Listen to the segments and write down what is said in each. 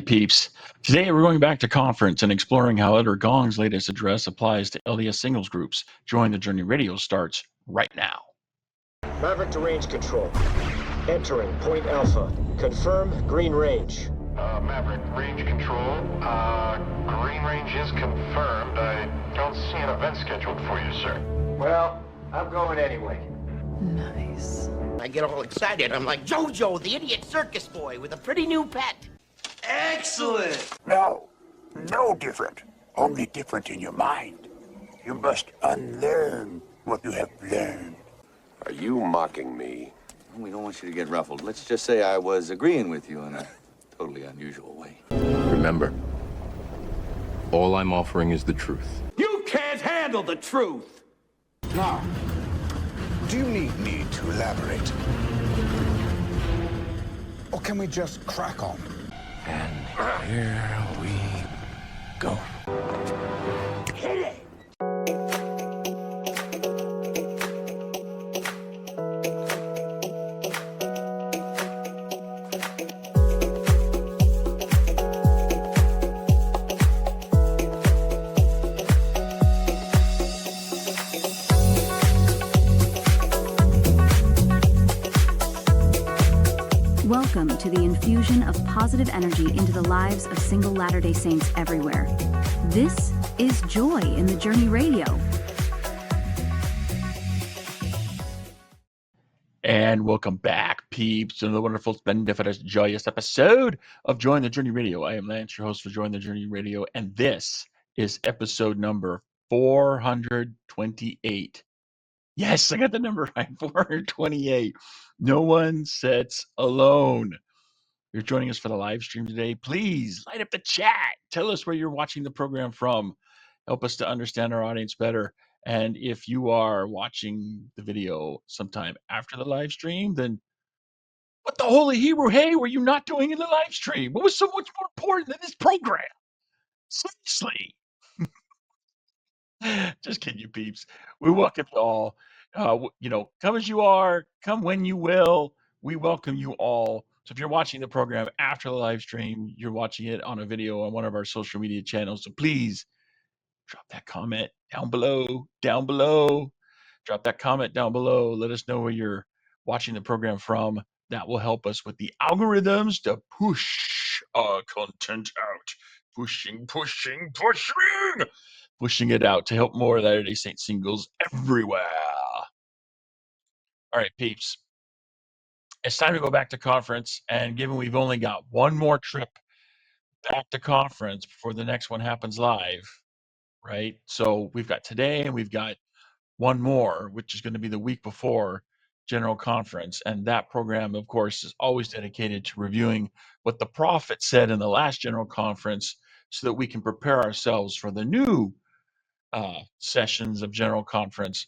peeps. Today we're going back to conference and exploring how Elder Gong's latest address applies to LDS singles groups. Join the Journey Radio starts right now. Maverick to range control. Entering Point Alpha. Confirm green range. Maverick, range control. Green range is confirmed. I don't see an event scheduled for you, sir. Well, I'm going anyway. Nice. I get all excited. I'm like JoJo, the idiot circus boy with a pretty new pet. Excellent. No different. Only different in your mind. You must unlearn what you have learned. Are you mocking me? We don't want you to get ruffled. Let's just say I was agreeing with you in a totally unusual way. Remember, all I'm offering is the truth. You can't handle the truth. Now, do you need me to elaborate? Or can we just crack on? And here we go. Hit it! Welcome to the infusion of positive energy into the lives of single Latter-day Saints everywhere. This is Joy in the Journey Radio. And welcome back, peeps, to the wonderful, splendiferous, joyous episode of Join the Journey Radio. I am Lance, your host for Join the Journey Radio, and this is episode number 428. Yes, I got the number right, 428. No one sits alone. You're joining us for the live stream today. Please light up the chat. Tell us where you're watching the program from. Help us to understand our audience better. And if you are watching the video sometime after the live stream, then what the holy Hebrew, hey, were you not doing in the live stream? What was so much more important than this program? Seriously. Just kidding, you peeps. We welcome you all. Come as you are, come when you will. We welcome you all. So if you're watching the program after the live stream, you're watching it on a video on one of our social media channels. So please drop that comment down below. Drop that comment down below. Let us know where you're watching the program from. That will help us with the algorithms to push our content out. Pushing it out to help more Latter-day Saint singles everywhere. All right, peeps. It's time to go back to conference, and given we've only got one more trip back to conference before the next one happens live, right? So we've got today and we've got one more, which is going to be the week before General Conference. And that program, of course, is always dedicated to reviewing what the prophet said in the last General Conference so that we can prepare ourselves for the new sessions of General Conference.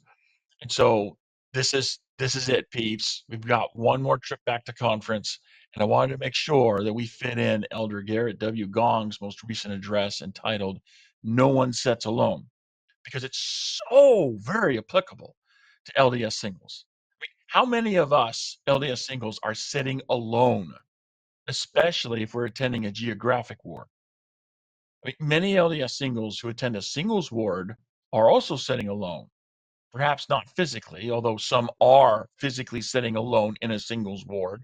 And so this is it, peeps. We've got one more trip back to conference, and I wanted to make sure that we fit in Elder Garrett W. Gong's most recent address entitled "No One Sits Alone," because it's so very applicable to LDS singles. I mean, how many of us LDS singles are sitting alone, especially if we're attending a geographic ward? I mean, many LDS singles who attend a singles ward are also sitting alone. Perhaps not physically, although some are physically sitting alone in a singles ward.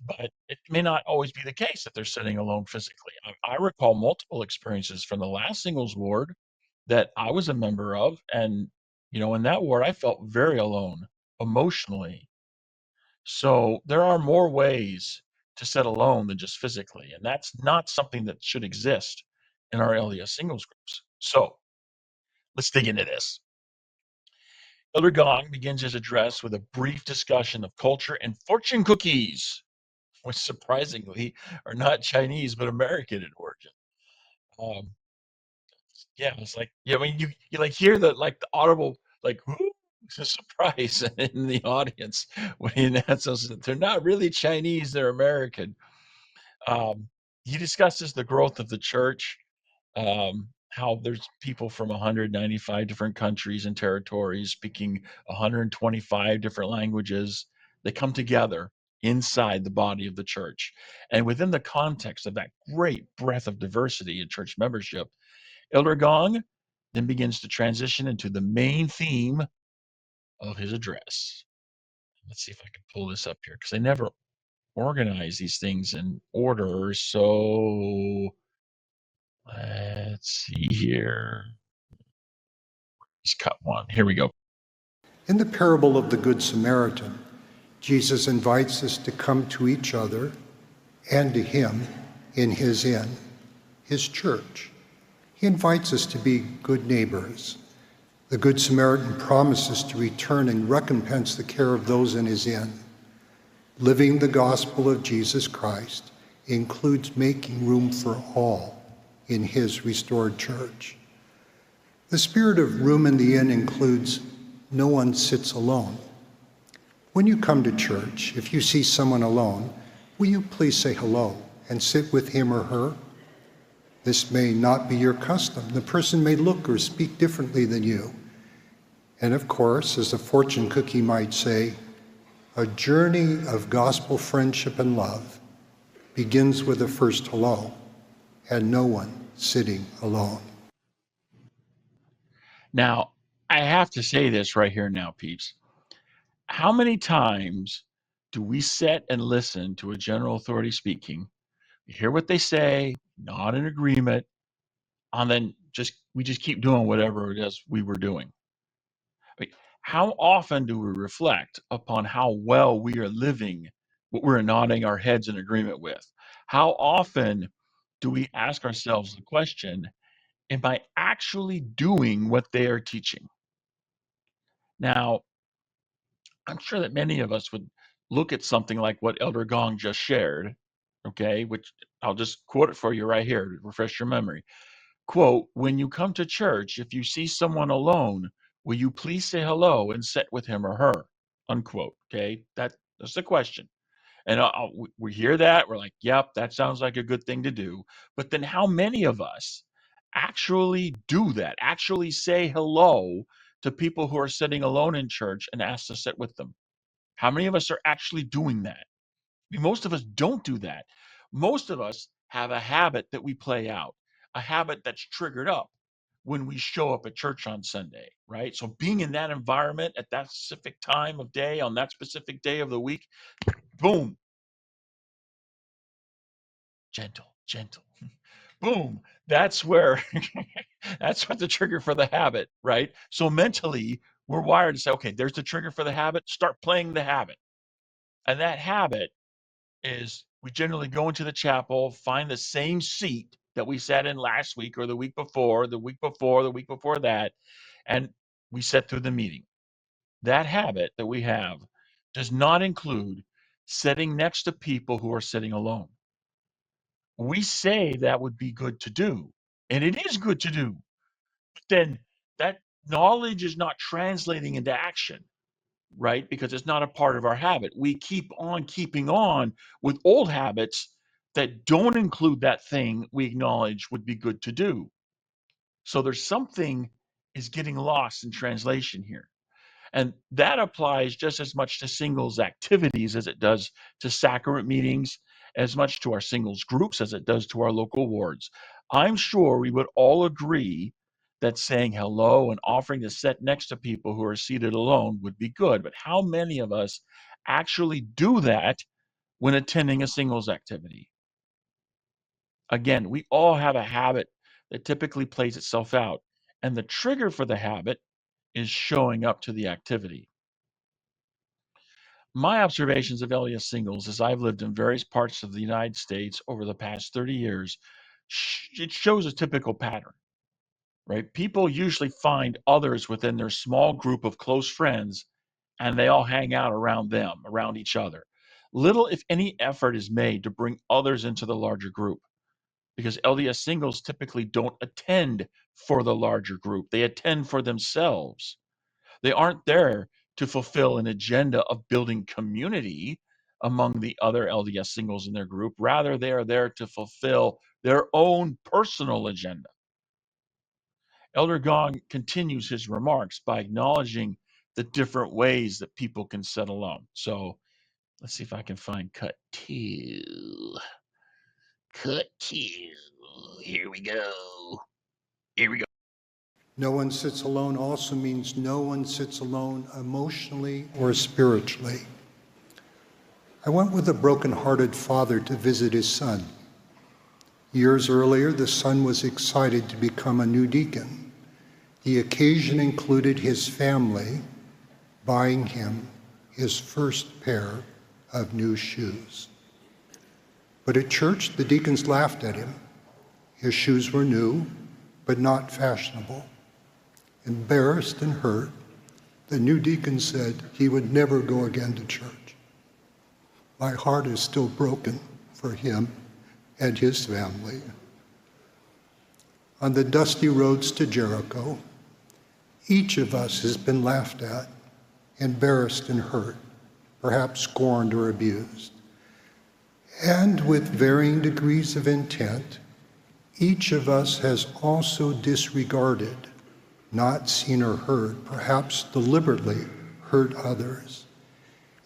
But it may not always be the case that they're sitting alone physically. I recall multiple experiences from the last singles ward that I was a member of. And, in that ward, I felt very alone emotionally. So there are more ways to sit alone than just physically. And that's not something that should exist in our LDS singles groups. So let's dig into this. Elder Gong begins his address with a brief discussion of culture and fortune cookies, which surprisingly are not Chinese but American in origin. It's like, when you like hear the audible whoo, it's a surprise in the audience when he announces that they're not really Chinese, they're American. He discusses the growth of the church, how there's people from 195 different countries and territories speaking 125 different languages. They come together inside the body of the church. And within the context of that great breadth of diversity in church membership, Elder Gong then begins to transition into the main theme of his address. Let's see if I can pull this up here because I never organize these things in order. So let's see here. Just cut one. Here we go. In the parable of the Good Samaritan, Jesus invites us to come to each other and to him in his inn, his church. He invites us to be good neighbors. The Good Samaritan promises to return and recompense the care of those in his inn. Living the gospel of Jesus Christ includes making room for all in his restored church. The spirit of room in the inn includes no one sits alone. When you come to church, if you see someone alone, will you please say hello and sit with him or her? This may not be your custom. The person may look or speak differently than you. And of course, as a fortune cookie might say, a journey of gospel friendship and love begins with a first hello, and no one sitting alone. Now, I have to say this right here now, peeps. How many times do we sit and listen to a general authority speaking, hear what they say, not in agreement, and then we just keep doing whatever it is we were doing? I mean, how often do we reflect upon how well we are living what we're nodding our heads in agreement with? How often do we ask ourselves the question, am I actually doing what they are teaching? Now, I'm sure that many of us would look at something like what Elder Gong just shared, okay, which I'll just quote it for you right here to refresh your memory. Quote, when you come to church, if you see someone alone, will you please say hello and sit with him or her? Unquote. Okay, that's the question. And we hear that, we're like, yep, that sounds like a good thing to do. But then how many of us actually do that, actually say hello to people who are sitting alone in church and ask to sit with them? How many of us are actually doing that? I mean, most of us don't do that. Most of us have a habit that we play out, a habit that's triggered up when we show up at church on Sunday, right? So being in that environment at that specific time of day, on that specific day of the week, boom, gentle, boom. That's where, that's what the trigger for the habit, right? So mentally, we're wired to say, okay, there's the trigger for the habit, start playing the habit. And that habit is we generally go into the chapel, find the same seat that we sat in last week or the week before, the week before, the week before that, and we sit through the meeting. That habit that we have does not include sitting next to people who are sitting alone. We say that would be good to do, and it is good to do, but then that knowledge is not translating into action, right? Because it's not a part of our habit. We keep on keeping on with old habits that don't include that thing we acknowledge would be good to do. So there's something is getting lost in translation here. And that applies just as much to singles activities as it does to sacrament meetings, as much to our singles groups as it does to our local wards. I'm sure we would all agree that saying hello and offering to sit next to people who are seated alone would be good. But how many of us actually do that when attending a singles activity? Again, we all have a habit that typically plays itself out, and the trigger for the habit is showing up to the activity. My observations of LDS singles as I've lived in various parts of the United States over the past 30 years, it shows a typical pattern, right? People usually find others within their small group of close friends, and they all hang out around them, around each other. Little, if any, effort is made to bring others into the larger group because LDS singles typically don't attend for the larger group. They attend for themselves. They aren't there to fulfill an agenda of building community among the other LDS singles in their group. Rather, they are there to fulfill their own personal agenda. Elder Gong continues his remarks by acknowledging the different ways that people can sit alone. So Let's see if I can find cut 2. Cut 2. Here we go. Here we go. No one sits alone also means no one sits alone emotionally or spiritually. I went with a broken-hearted father to visit his son. Years earlier, the son was excited to become a new deacon. The occasion included his family buying him his first pair of new shoes. But at church, the deacons laughed at him. His shoes were new, but not fashionable. Embarrassed and hurt, the new deacon said he would never go again to church. My heart is still broken for him and his family. On the dusty roads to Jericho, each of us has been laughed at, embarrassed and hurt, perhaps scorned or abused. And with varying degrees of intent, each of us has also disregarded, not seen or heard, perhaps deliberately hurt others.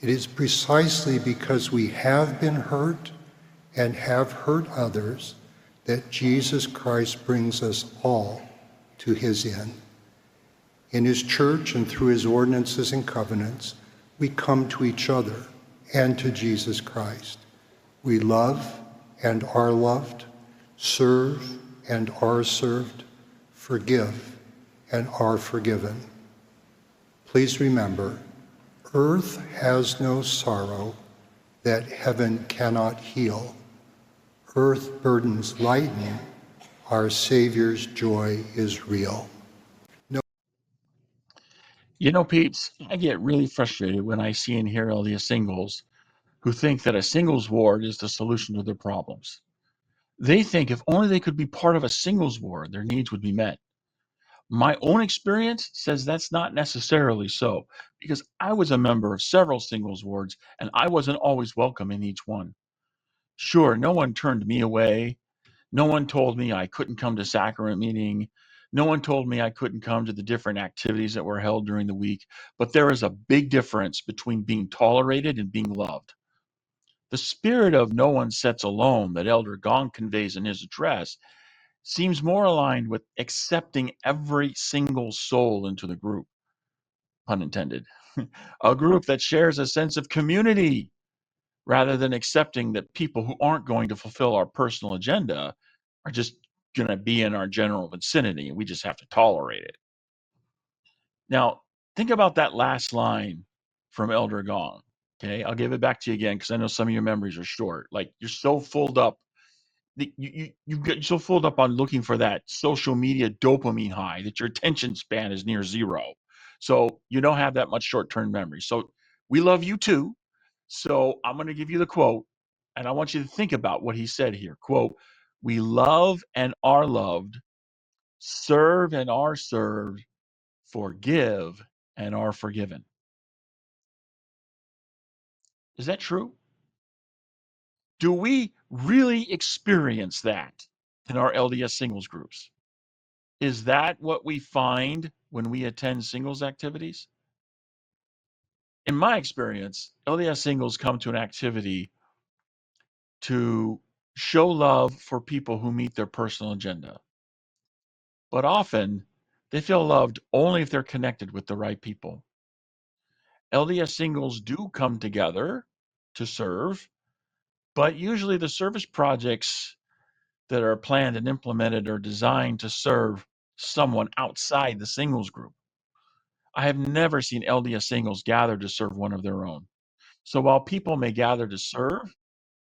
It is precisely because we have been hurt and have hurt others that Jesus Christ brings us all to his end. In his church and through his ordinances and covenants, we come to each other and to Jesus Christ. We love and are loved, serve and are served, forgive and are forgiven. Please remember, earth has no sorrow that heaven cannot heal. Earth burdens lighten, our Savior's joy is real. You know, peeps, I get really frustrated when I see and hear all these singles who think that a singles ward is the solution to their problems. They think if only they could be part of a singles ward, their needs would be met. My own experience says that's not necessarily so, because I was a member of several singles wards and I wasn't always welcome in each one. Sure, no one turned me away. No one told me I couldn't come to sacrament meeting. No one told me I couldn't come to the different activities that were held during the week. But there is a big difference between being tolerated and being loved. The spirit of no one sits alone that Elder Gong conveys in his address seems more aligned with accepting every single soul into the group, pun intended, a group that shares a sense of community rather than accepting that people who aren't going to fulfill our personal agenda are just going to be in our general vicinity and we just have to tolerate it. Now, think about that last line from Elder Gong. Okay, I'll give it back to you again because I know some of your memories are short. Like you're so filled up you get so filled up on looking for that social media dopamine high that your attention span is near zero. So you don't have that much short-term memory. So we love you too. So I'm going to give you the quote, and I want you to think about what he said here. Quote, "We love and are loved, serve and are served, forgive and are forgiven." Is that true? Do we really experience that in our LDS singles groups? Is that what we find when we attend singles activities? In my experience, LDS singles come to an activity to show love for people who meet their personal agenda. But often, they feel loved only if they're connected with the right people. LDS singles do come together to serve, but usually the service projects that are planned and implemented are designed to serve someone outside the singles group. I have never seen LDS singles gather to serve one of their own. So while people may gather to serve,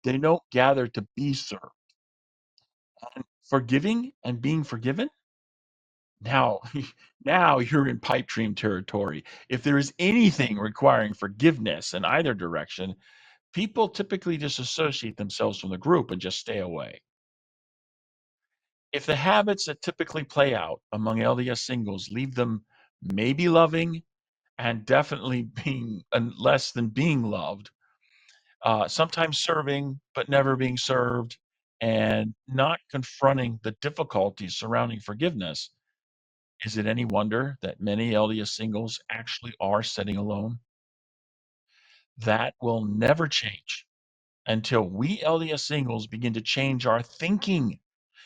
they don't gather to be served. And forgiving and being forgiven? Now, now you're in pipe dream territory. If there is anything requiring forgiveness in either direction, people typically disassociate themselves from the group and just stay away. If the habits that typically play out among LDS singles leave them maybe loving and definitely being less than being loved, sometimes serving but never being served, and not confronting the difficulties surrounding forgiveness, is it any wonder that many LDS singles actually are sitting alone? That will never change until we LDS singles begin to change our thinking,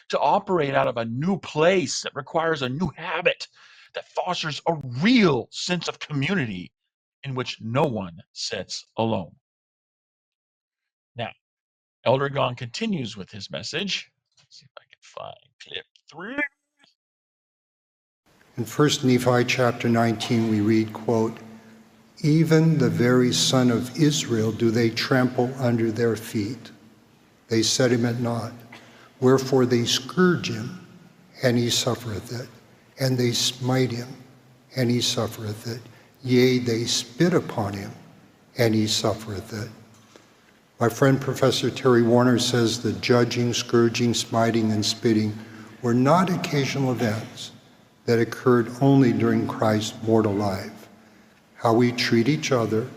to operate out of a new place that requires a new habit that fosters a real sense of community in which no one sits alone. Now, Elder Gong continues with his message. Let's see if I can find clip 3. In 1 Nephi chapter 19, we read, quote, "Even the very son of Israel do they trample under their feet. They set him at naught. Wherefore they scourge him, and he suffereth it. And they smite him, and he suffereth it. Yea, they spit upon him, and he suffereth it." My friend Professor Terry Warner says the judging, scourging, smiting, and spitting were not occasional events that occurred only during Christ's mortal life. How we treat each other,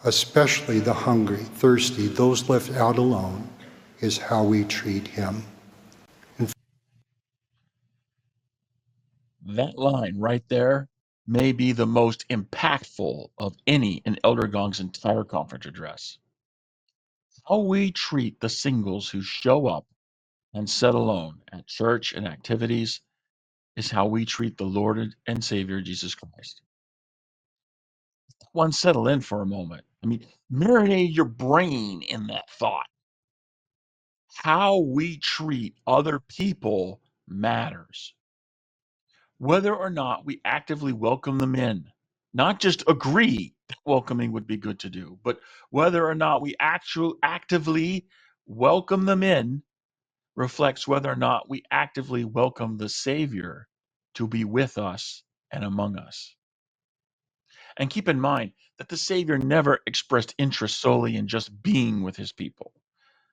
especially the hungry, thirsty, those left out alone, is how we treat him. That line right there may be the most impactful of any in Elder Gong's entire conference address. How we treat the singles who show up and sit alone at church and activities is how we treat the Lord and Savior Jesus Christ. One, settle in for a moment. I mean, marinate your brain in that thought. How we treat other people matters. Whether or not we actively welcome them in, not just agree that welcoming would be good to do, but whether or not we actively welcome them in reflects whether or not we actively welcome the Savior to be with us and among us. And keep in mind that the Savior never expressed interest solely in just being with his people.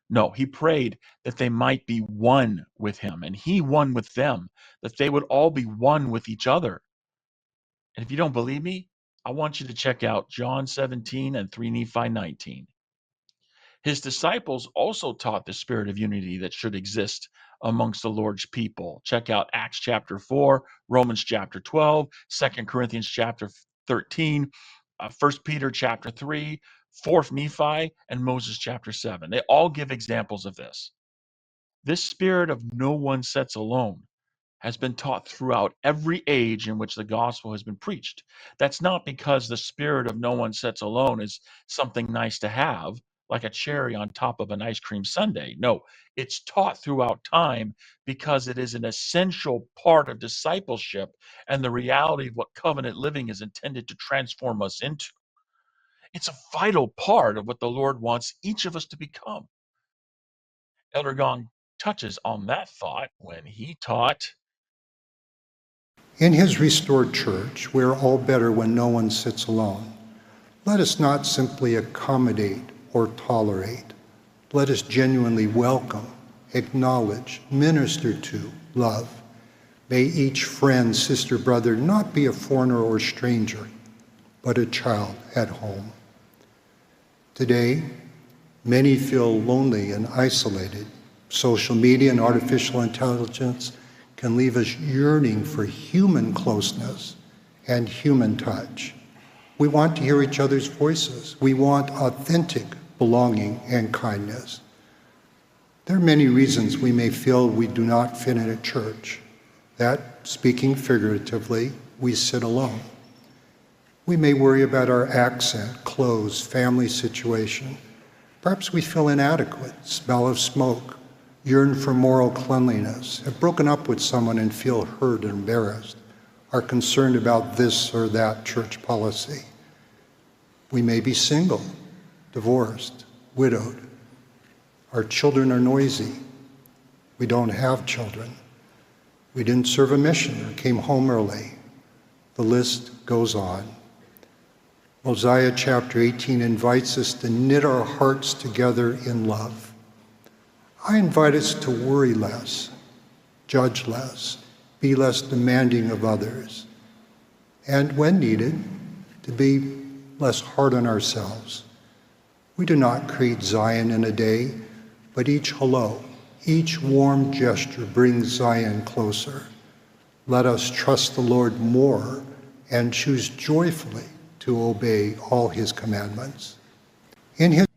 No, he prayed that they might be one with him, and he one with them, that they would all be one with each other. And if you don't believe me, I want you to check out John 17 and 3 Nephi 19. His disciples also taught the spirit of unity that should exist amongst the Lord's people. Check out Acts chapter 4, Romans chapter 12, 2 Corinthians chapter 13, 1 Peter chapter 3, 4 Nephi, and Moses chapter 7. They all give examples of this. This spirit of no one sits alone has been taught throughout every age in which the gospel has been preached. That's not because the spirit of no one sits alone is something nice to have, like a cherry on top of an ice cream sundae. No, it's taught throughout time because it is an essential part of discipleship and the reality of what covenant living is intended to transform us into. It's a vital part of what the Lord wants each of us to become. Elder Gong touches on that thought when he taught, "In his restored church, we are all better when no one sits alone. Let us not simply accommodate or tolerate. Let us genuinely welcome, acknowledge, minister to, love. May each friend, sister, brother not be a foreigner or stranger, but a child at home." Today, many feel lonely and isolated. Social media and artificial intelligence can leave us yearning for human closeness and human touch. We want to hear each other's voices. We want authentic belonging and kindness. There are many reasons we may feel we do not fit in a church, that, speaking figuratively, we sit alone. We may worry about our accent, clothes, family situation. Perhaps we feel inadequate, smell of smoke, yearn for moral cleanliness, have broken up with someone and feel hurt and embarrassed, are concerned about this or that church policy. We may be single, divorced, widowed. Our children are noisy. We don't have children. We didn't serve a mission or came home early. The list goes on. Mosiah chapter 18 invites us to knit our hearts together in love. I invite us to worry less, judge less, be less demanding of others, and when needed, to be less hard on ourselves. We do not create Zion in a day, but each hello, each warm gesture brings Zion closer. Let us trust the Lord more and choose joyfully to obey all his commandments. In his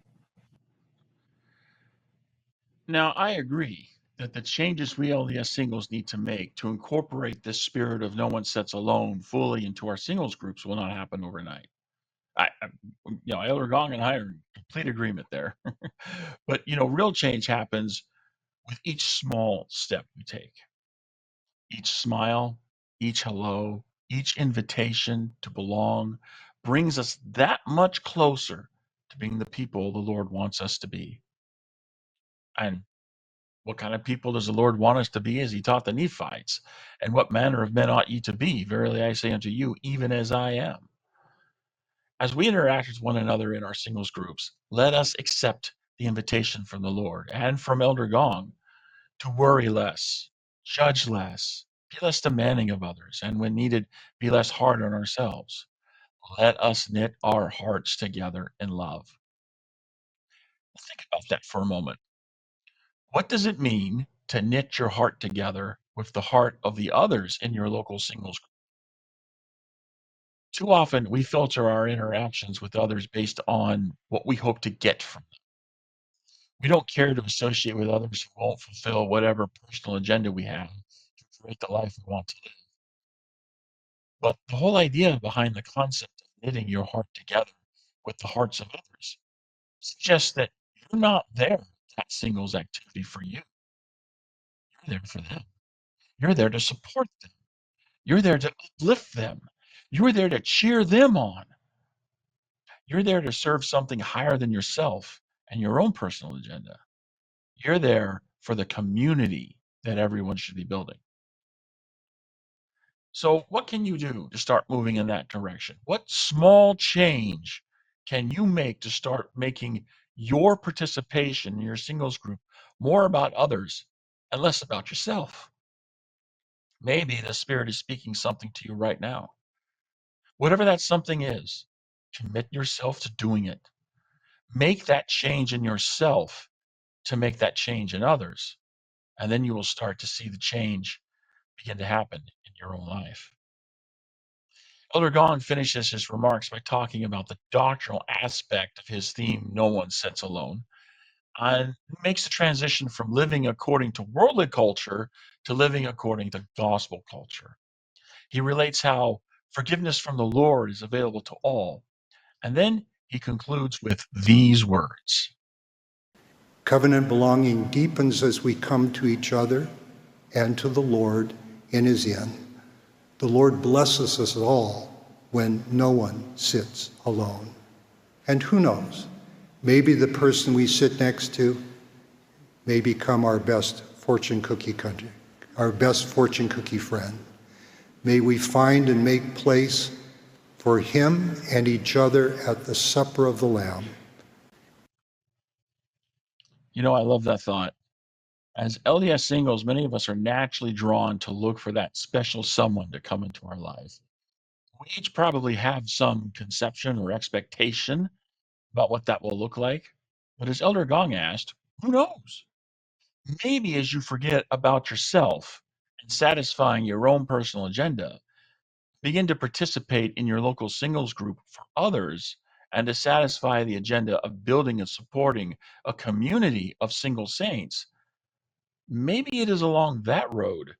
Now, I agree that the changes we LDS singles need to make to incorporate this spirit of no one sets alone fully into our singles groups will not happen overnight. Elder Gong and I are in complete agreement there. But, real change happens with each small step we take. Each smile, each hello, each invitation to belong brings us that much closer to being the people the Lord wants us to be. And what kind of people does the Lord want us to be, as he taught the Nephites? And what manner of men ought ye to be? Verily I say unto you, even as I am. As we interact with one another in our singles groups, let us accept the invitation from the Lord and from Elder Gong to worry less, judge less, be less demanding of others, and when needed, be less hard on ourselves. Let us knit our hearts together in love. Think about that for a moment. What does it mean to knit your heart together with the heart of the others in your local singles group? Too often, we filter our interactions with others based on what we hope to get from them. We don't care to associate with others who won't fulfill whatever personal agenda we have to create the life we want to live. But the whole idea behind the concept of knitting your heart together with the hearts of others suggests that you're not there at that singles activity for you. You're there for them. You're there to support them. You're there to uplift them. You're there to cheer them on. You're there to serve something higher than yourself and your own personal agenda. You're there for the community that everyone should be building. So, what can you do to start moving in that direction? What small change can you make to start making your participation in your singles group more about others and less about yourself? Maybe the Spirit is speaking something to you right now. Whatever that something is, commit yourself to doing it. Make that change in yourself to make that change in others. And then you will start to see the change begin to happen in your own life. Elder Gahn finishes his remarks by talking about the doctrinal aspect of his theme, No One Sits Alone, and makes the transition from living according to worldly culture to living according to gospel culture. He relates how forgiveness from the Lord is available to all. And then he concludes with these words. covenant belonging deepens as we come to each other and to the Lord in his inn. The Lord blesses us all when no one sits alone. And who knows, maybe the person we sit next to may become our best fortune cookie friend. May we find and make place for him and each other at the supper of the Lamb. I love that thought. As LDS singles, many of us are naturally drawn to look for that special someone to come into our life. We each probably have some conception or expectation about what that will look like. But as Elder Gong asked, who knows? Maybe as you forget about yourself and satisfying your own personal agenda, begin to participate in your local singles group for others and to satisfy the agenda of building and supporting a community of single saints. Maybe it is along that road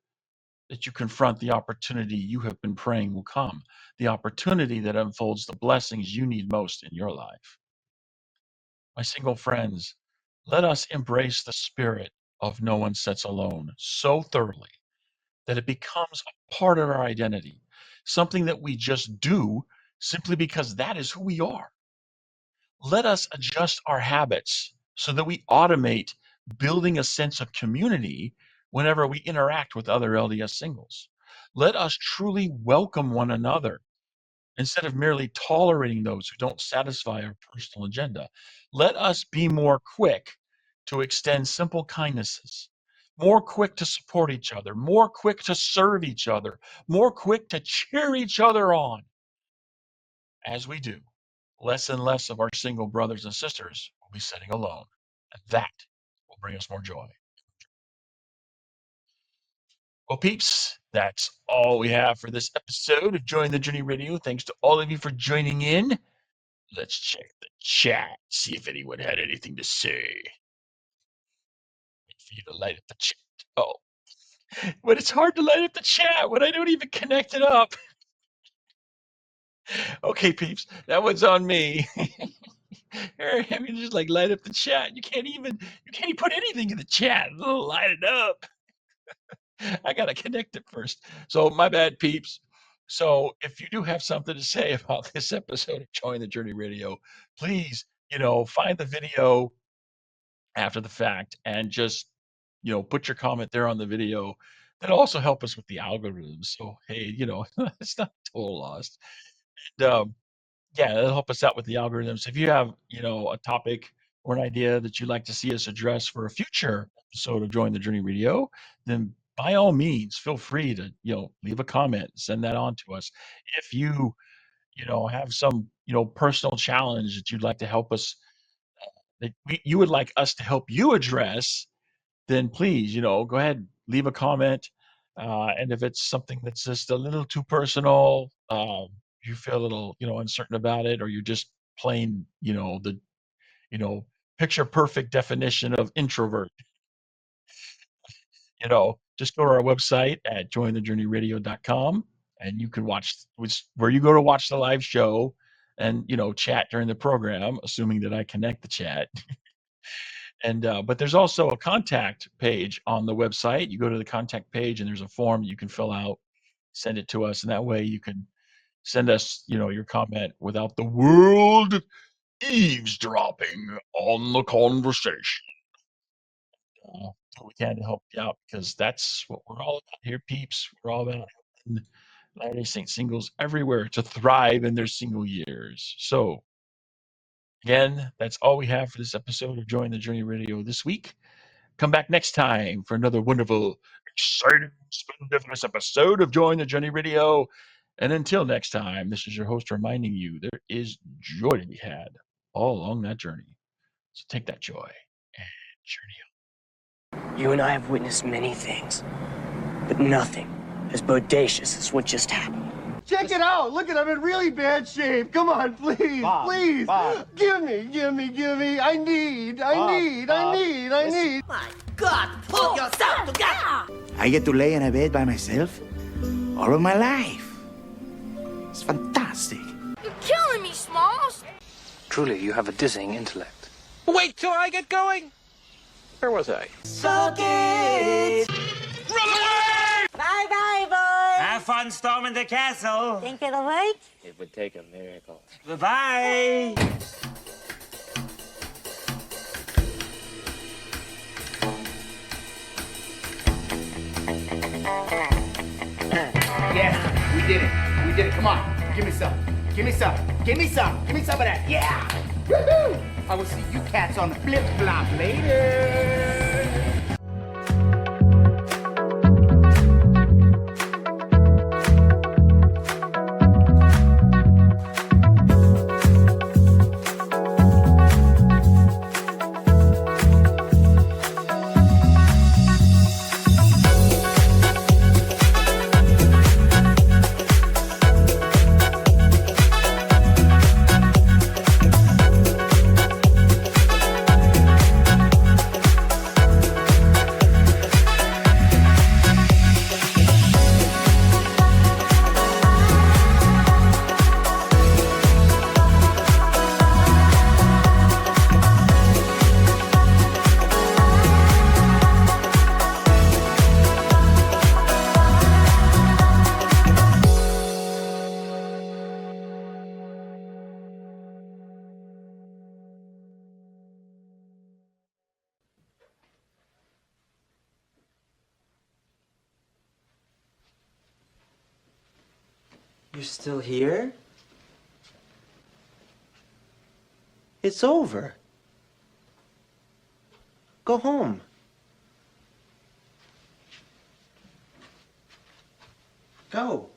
that you confront the opportunity you have been praying will come, the opportunity that unfolds the blessings you need most in your life. My single friends, let us embrace the spirit of no one sits alone so thoroughly that it becomes a part of our identity, something that we just do simply because that is who we are. Let us adjust our habits so that we automate building a sense of community whenever we interact with other LDS singles. Let us truly welcome one another instead of merely tolerating those who don't satisfy our personal agenda. Let us be more quick to extend simple kindnesses, more quick to support each other, more quick to serve each other, more quick to cheer each other on. As we do, less and less of our single brothers and sisters will be sitting alone, and that will bring us more joy. Well, peeps, that's all we have for this episode of Join the Journey Radio. Thanks to all of you for joining in. Let's check the chat, see if anyone had anything to say. Wait for you to light up the chat. Oh, but it's hard to light up the chat when I don't even connect it up. Okay, peeps, that one's on me. I mean, just like light up the chat. You can't even put anything in the chat. It'll light it up. I gotta connect it first. So my bad, peeps. So if you do have something to say about this episode of Join the Journey Radio, please, find the video after the fact and just, put your comment there on the video. That'll also help us with the algorithms. So hey, it's not total loss. And yeah, it'll help us out with the algorithms. If you have, a topic or an idea that you'd like to see us address for a future episode of Join the Journey Radio, then by all means, feel free to, leave a comment, send that on to us. If you, have some, personal challenge that you'd like to help us, you would like us to help you address, then please, go ahead, leave a comment. And if it's something that's just a little too personal, you feel a little, uncertain about it, or you're just plain, the, you know, picture perfect definition of introvert, just go to our website at jointhejourneyradio.com and you can watch where you go to watch the live show and, chat during the program, assuming that I connect the chat. And but there's also a contact page on the website. You go to the contact page and there's a form you can fill out, send it to us, and that way you can send us, your comment without the world eavesdropping on the conversation. We can to help you out because that's what we're all about here, peeps. We're all about helping Latter-day Saint singles everywhere to thrive in their single years. So again, that's all we have for this episode of Join the Journey Radio this week. Come back next time for another wonderful, exciting, splendiferous episode of Join the Journey Radio. And until next time, this is your host reminding you there is joy to be had all along that journey. So take that joy and journey on. You and I have witnessed many things, but nothing as bodacious as what just happened. Check it out! Look at I'm in really bad shape. Come on, please, please. Bob. Give me. I need. My God, pull yourself together! I get to lay in a bed by myself all of my life. It's fantastic. You're killing me, Smalls! Truly, you have a dizzying intellect. Wait till I get going! Where was I? Suck it! Run away! Bye-bye, boys! Have fun storming the castle. Think it'll work? It would take a miracle. Bye-bye! Yeah, we did it. We did it. Come on. Give me some. Give me some. Give me some. Give me some of that. Yeah. Woohoo! I will see you cats on the flip-flop later. You're still here? It's over. Go home. Go.